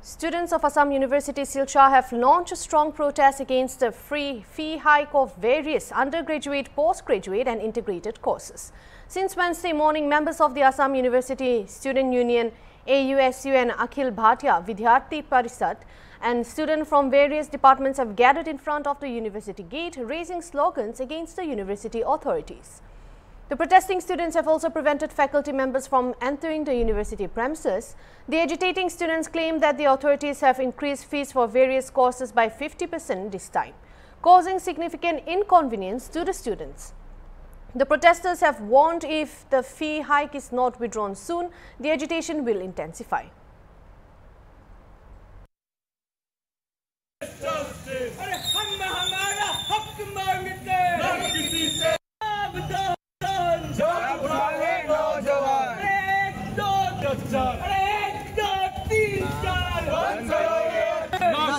Students of Assam University Silchar have launched a strong protest against the free fee hike of various undergraduate, postgraduate and integrated courses. Since Wednesday morning, members of the Assam University Student Union, AUSU and Akhil Bhatia Vidyarthi Parishad and students from various departments have gathered in front of the university gate, raising slogans against the university authorities. The protesting students have also prevented faculty members from entering the university premises. The agitating students claim that the authorities have increased fees for various courses by 50% this time, causing significant inconvenience to the students. The protesters have warned if the fee hike is not withdrawn soon, the agitation will intensify.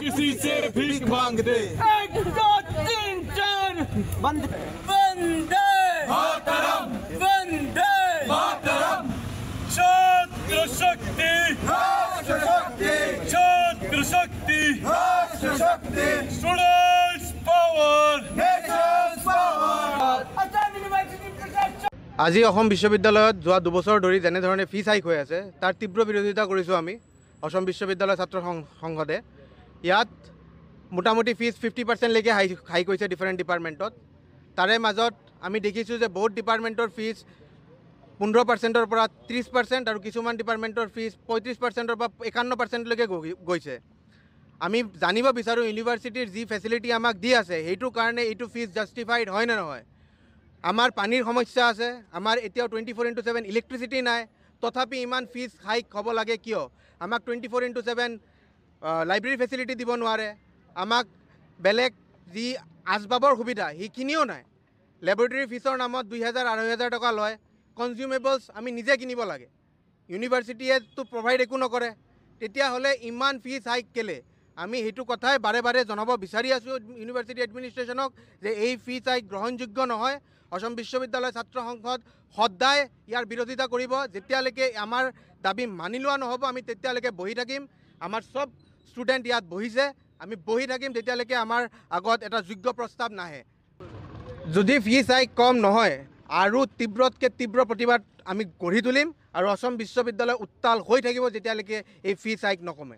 किसी से भीख मांगते एक दो तीन चार वंदे मातरम वंदे मातरम छात्र शक्ति छात्र शक्ति students power Nations power Assam university प्रशासन আজি অসম বিশ্ববিদ্যালয়ত যোৱা 2 বছৰ ধৰি যেনে ধৰণে ফি হাইক হৈ আছে তাৰ তীব্ৰ বিৰোধিতা কৰিছো আমি অসম বিশ্ববিদ্যালয় ছাত্ৰ সংঘদে ইয়াত মোটামুটি ফিজ 50% লৈকে হাইক হৈছে ডিফাৰেণ্ট ডিপাৰ্টমেণ্টত তাৰে মাজত আমি দেখিছোঁ যে বহুত ডিপাৰ্টমেণ্টৰ ফিজ 15%ৰ পৰা 30% আৰু কিছুমান ডিপাৰ্টমেণ্টৰ ফিজ 35%ৰ পৰা 51% লৈকে গৈছে আমি জানিব বিচাৰো ইউনিভাৰ্চিটিৰ যি ফেচিলিটি আমাক দি আছে সেইটো কাৰণে এইটো ফিজ জাষ্টিফাইড হয় না নহয় আমাৰ পানীৰ সমস্যা আছে আমাৰ এতিয়াও 24/7 ইলেক্ট্ৰিচিটি নাই তথাপি ইমান ফিজ হাইক হ'ব লাগে কিয় আমাক 24/7 লাইব্ৰেৰী ফেচিলিটি দিব নোৱাৰে আমাক বেলেগ যি আজবাবৰ সুবিধা সেইখিনিও নাই ল্যাবৰেটৰী ফিছৰ নামত 2000-2500 টকা লয় কনজিউমেবলছ আমি নিজে কিনিব লাগে ইউনিভাৰ্চিটিয়ে তো প্ৰভাইড একো নকৰে তেতিয়া হলে ইমান ফিজ হাইক কেলে আমি হেতু কথাই বাৰে বাৰে জনাব বিচাৰি আছো ইউনিভাৰ্চিটি এডমিনিষ্ট্ৰেশ্যনক যে এই ফিজ হাইক গ্ৰহণযোগ্য নহয় অসম বিশ্ববিদ্যালয় ছাত্ৰ সংঘত সদায় ইয়াৰ বিৰোধিতা কৰিব যেতিয়ালৈকে আমাৰ দাবী মানি লোৱা নহব আমি তেতিয়ালৈকে বহি থাকিম আমাৰ সব স্টুডেন্ট ইয়াত বহিছে আমি বহি থাকিম যেতিয়ালৈকে আমাৰ আগত এটা যোগ্য প্ৰস্তাৱ নাহে যদি ফিজ হাইক কম নহয় আৰু তীব্ৰতকৈ তীব্ৰ প্ৰতিবাদ আমি গঢ়ি তুলিম আৰু অসম বিশ্ববিদ্যালয় উত্তাল হৈ থাকিব যেতিয়ালৈকে এই ফিজ হাইক নকমে